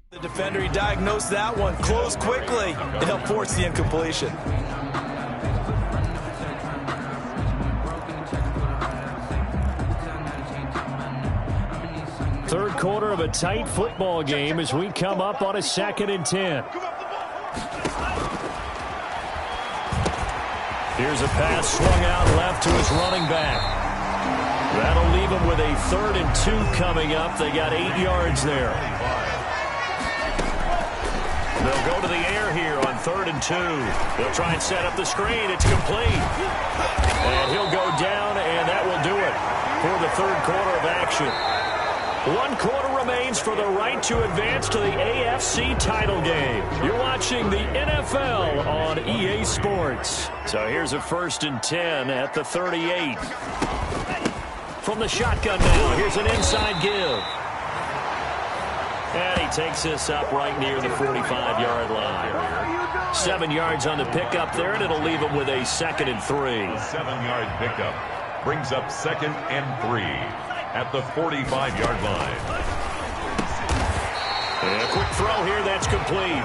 The defender, he diagnosed that one, closed quickly, and helped force the incompletion. Third quarter of a tight football game as we come up on a 2nd and 10. Here's a pass swung out left to his running back. That'll leave him with a 3rd and 2 coming up. They got 8 yards there. They'll go to the air here on 3rd and 2. They'll try and set up the screen. It's complete. And he'll go down, and that will do it for the 3rd quarter of action. 1 quarter remains for the right to advance to the AFC title game. You're watching the NFL on EA Sports. So here's a 1st and 10 at the 38. From the shotgun now, here's an inside give. And he takes this up right near the 45-yard line. 7 yards on the pickup there, and it'll leave him with a 2nd and 3. 7-yard pickup brings up 2nd and 3. At the 45-yard line. And a quick throw here, that's complete.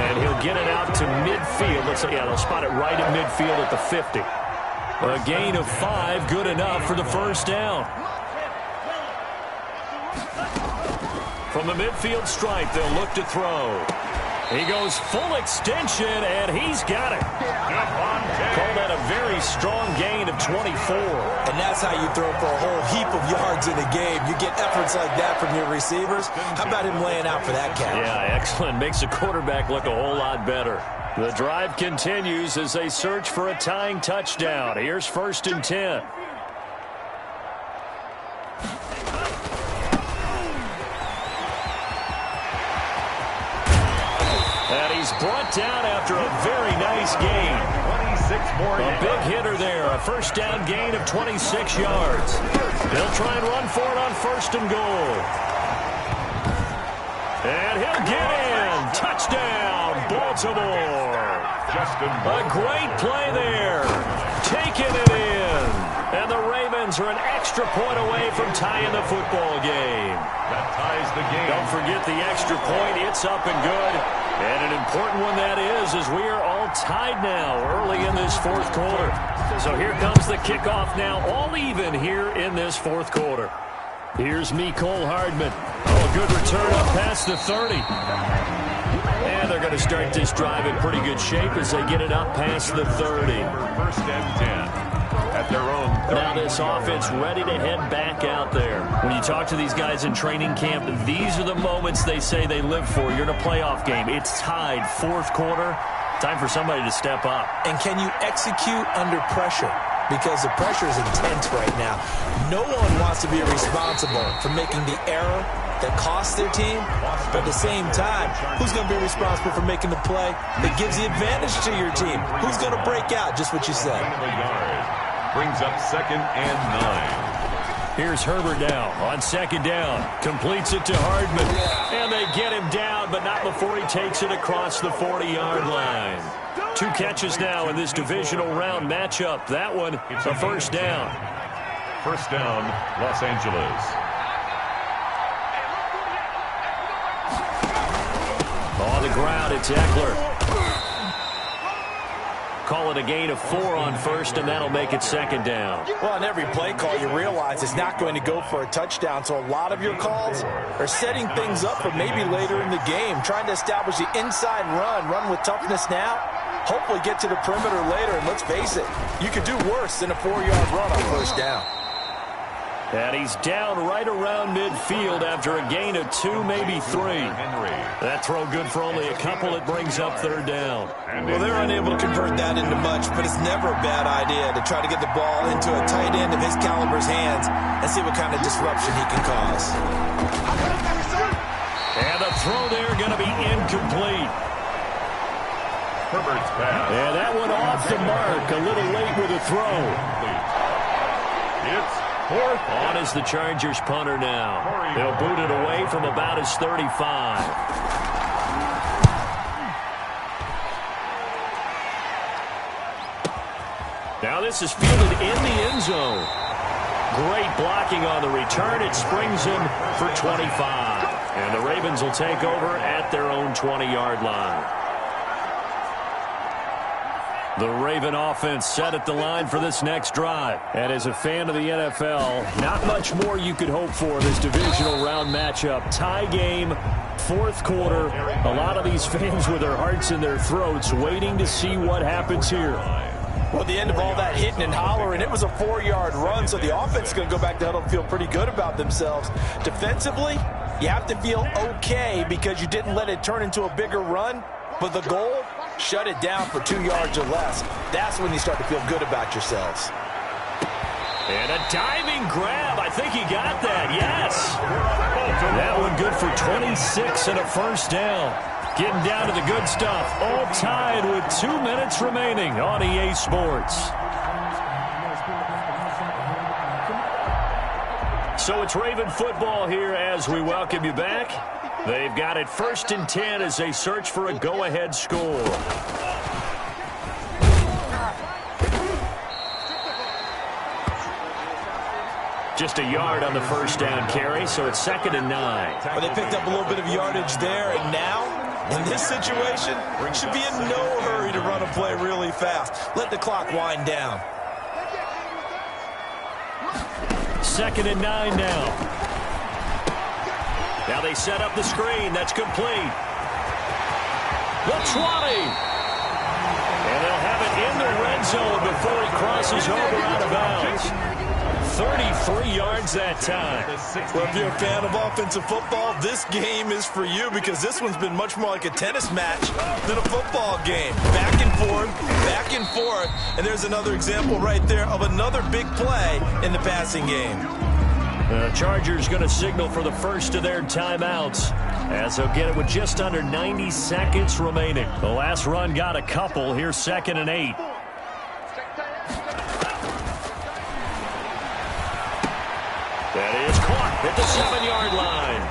And he'll get it out to midfield. They'll spot it right at midfield at the 50. A gain of 5, good enough for the 1st down. From the midfield stripe, they'll look to throw. He goes full extension, and he's got it. Call that a very strong gain of 24. And that's how you throw for a whole heap of yards in a game. You get efforts like that from your receivers. How about him laying out for that catch? Yeah, excellent. Makes the quarterback look a whole lot better. The drive continues as they search for a tying touchdown. Here's 1st and 10. And he's brought down after a very nice gain. 26 more yards. A big hitter there. A 1st down gain of 26 yards. They'll try and run for it on 1st and goal. And he'll get in. Touchdown, Baltimore. A great play there. Taking it in. And the Ravens are an extra point away from tying the football game. That ties the game. Don't forget the extra point. It's up and good. And an important one that is, as we are all tied now early in this 4th quarter. So here comes the kickoff now, all even here in this 4th quarter. Here's Mecole Hardman. Oh, good return up past the 30. And they're going to start this drive in pretty good shape as they get it up past the 30. 1st and 10. At their own 30. Now this offense ready to head back out there. When you talk to these guys in training camp, these are the moments they say they live for. You're in a playoff game. It's tied, 4th quarter. Time for somebody to step up. And can you execute under pressure? Because the pressure is intense right now. No one wants to be responsible for making the error that costs their team. But at the same time, who's going to be responsible for making the play that gives the advantage to your team? Who's going to break out? Just what you said. Brings up 2nd and 9. Here's Herbert now on 2nd down. Completes it to Hardman. And they get him down, but not before he takes it across the 40-yard line. 2 catches now in this divisional round matchup. That one, it's a 1st down. 1st down, Los Angeles. On the ground, it's Eckler. Call it a gain of 4 on 1st, and that'll make it 2nd down. Well, on every play call, you realize it's not going to go for a touchdown, so a lot of your calls are setting things up for maybe later in the game, trying to establish the inside run with toughness now, hopefully get to the perimeter later, and let's face it, you could do worse than a 4-yard run on 1st down. And he's down right around midfield after a gain of 2, maybe 3. That throw good for only a couple. It brings up 3rd down. Well, they're unable to convert that into much, but it's never a bad idea to try to get the ball into a tight end of his caliber's hands and see what kind of disruption he can cause. And the throw there going to be incomplete. Herbert's pass. And that one off the mark. A little late with a throw. It's 4th. On is the Chargers punter now. They'll boot it away from about his 35. Now this is fielded in the end zone. Great blocking on the return. It springs him for 25. And the Ravens will take over at their own 20-yard line. The Raven offense set at the line for this next drive. And as a fan of the NFL, not much more you could hope for this divisional round matchup. Tie game, fourth quarter. A lot of these fans with their hearts in their throats waiting to see what happens here. Well, the end of all that hitting and hollering, it was a 4-yard run, so the offense is going to go back to huddle and feel pretty good about themselves. Defensively, you have to feel okay because you didn't let it turn into a bigger run, but the goal, shut it down for 2 yards or less. That's when you start to feel good about yourselves. And a diving grab. I think he got that, yes. That one good for 26 and a first down. Getting down to the good stuff. All tied with 2 minutes remaining on EA Sports. So it's Raven football here as we welcome you back. They've got it 1st and 10 as they search for a go-ahead score. Just a yard on the first down carry, so it's 2nd and 9. Well, they picked up a little bit of yardage there, and now, in this situation, should be in no hurry to run a play really fast. Let the clock wind down. 2nd and 9 now. Now they set up the screen. That's complete. The 20. And they'll have it in the red zone before he crosses over out of bounds. 33 yards that time. Well, if you're a fan of offensive football, this game is for you because this one's been much more like a tennis match than a football game. Back and forth, and there's another example right there of another big play in the passing game. The Chargers going to signal for the first of their timeouts as they'll get it with just under 90 seconds remaining. The last run got a couple. Here's 2nd and 8. That is caught at the 7-yard line.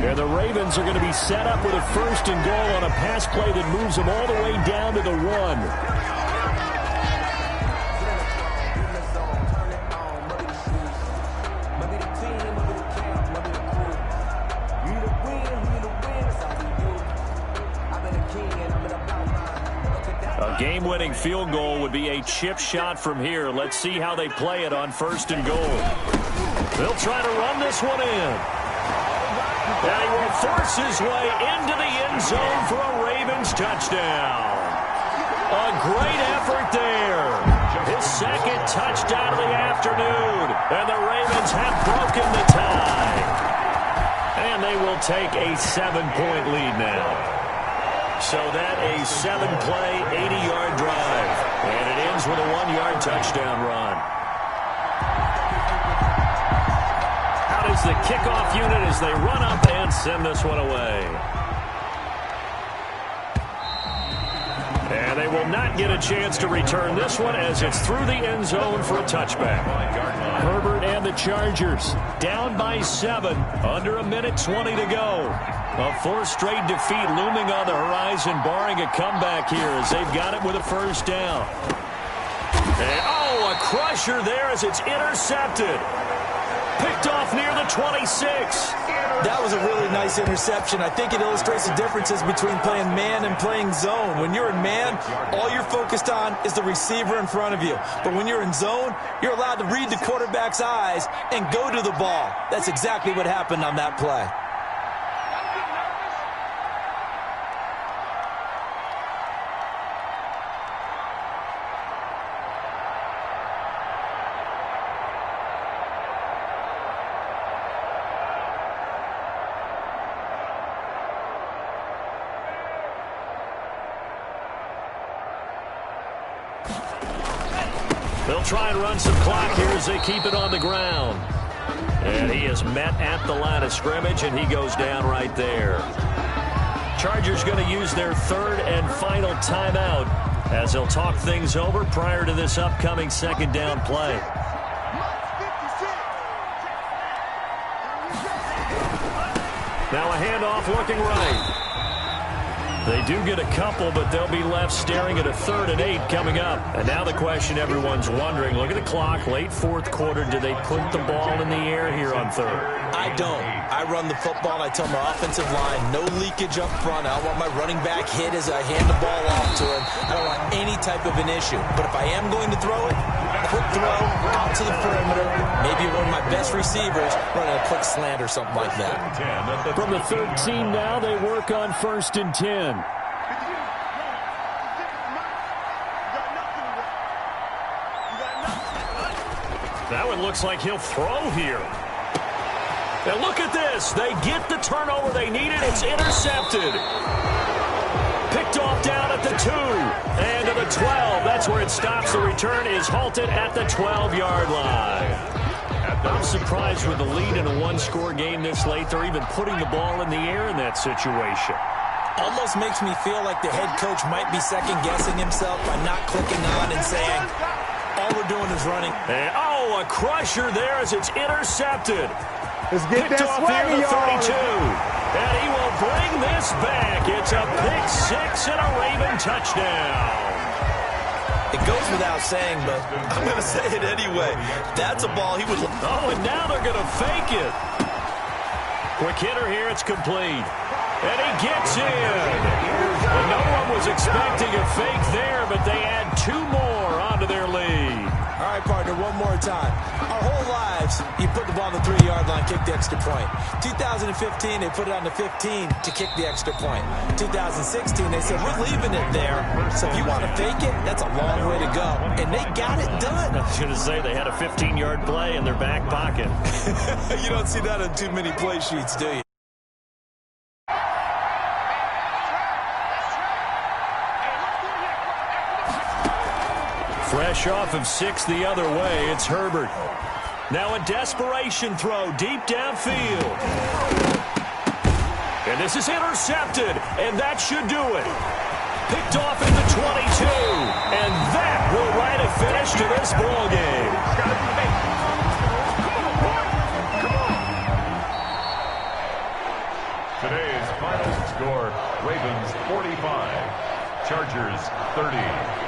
And the Ravens are going to be set up with a 1st and goal on a pass play that moves them all the way down to the 1. A game-winning field goal would be a chip shot from here. Let's see how they play it on 1st and goal. They'll try to run this one in. And he will force his way into the end zone for a Ravens touchdown. A great effort there. His 2nd touchdown of the afternoon. And the Ravens have broken the tie. And they will take a 7-point lead now. So that a 7-play, 80-yard drive. And it ends with a 1-yard touchdown run. Out is the kickoff unit as they run up and send this one away. And they will not get a chance to return this one as it's through the end zone for a touchback. Herbert and the Chargers down by 7, under 1:20 to go. A 4th straight defeat looming on the horizon, barring a comeback here as they've got it with a 1st down. And, a crusher there as it's intercepted. Picked off near the 26. That was a really nice interception. I think it illustrates the differences between playing man and playing zone. When you're in man, all you're focused on is the receiver in front of you. But when you're in zone, you're allowed to read the quarterback's eyes and go to the ball. That's exactly what happened on that play. They'll try and run some clock here as they keep it on the ground. And he is met at the line of scrimmage, and he goes down right there. Chargers going to use their 3rd and final timeout as they'll talk things over prior to this upcoming 2nd down play. Now a handoff looking right. They do get a couple, but they'll be left staring at a 3rd and 8 coming up. And now the question everyone's wondering, look at the clock, late 4th quarter, do they put the ball in the air here on 3rd? I don't. I run the football, and I tell my offensive line, no leakage up front. I don't want my running back hit as I hand the ball off to him. I don't want any type of an issue. But if I am going to throw it, quick throw, out to the perimeter, maybe one of my best receivers running a quick slant or something like that. From the 13 now, they work on 1st and 10. That one looks like he'll throw here. And look at this. They get the turnover they needed. It's intercepted. Picked off down at the 2 and to the 12. That's where it stops. The return is halted at the 12-yard line. I'm surprised with the lead in a one-score game this late. They're even putting the ball in the air in that situation. Almost makes me feel like the head coach might be second-guessing himself by not clicking on and saying, all we're doing is running. And, a crusher there as it's intercepted. Let's get Picked that off here swagger, at the 32. y'all. And he will bring this back. It's a pick 6 and a Raven touchdown. It goes without saying, but I'm going to say it anyway. That's a ball he would... Oh, and now they're going to fake it. Quick hitter here. It's complete. And he gets in. And no one was expecting a fake there, but they add 2 more onto their lead. All right, partner, one more time. Our whole lives, you put the ball on the 3-yard line, kick the extra point. 2015, they put it on the 15 to kick the extra point. 2016, they said, we're leaving it there. So if you want to fake it, that's a long way to go. And they got it done. I was going to say they had a 15-yard play in their back pocket. You don't see that on too many play sheets, do you? Fresh off of 6 the other way, it's Herbert. Now a desperation throw deep downfield. And this is intercepted, and that should do it. Picked off at the 22, and that will write a finish to this ball game. Today's final score, Ravens 45, Chargers 30.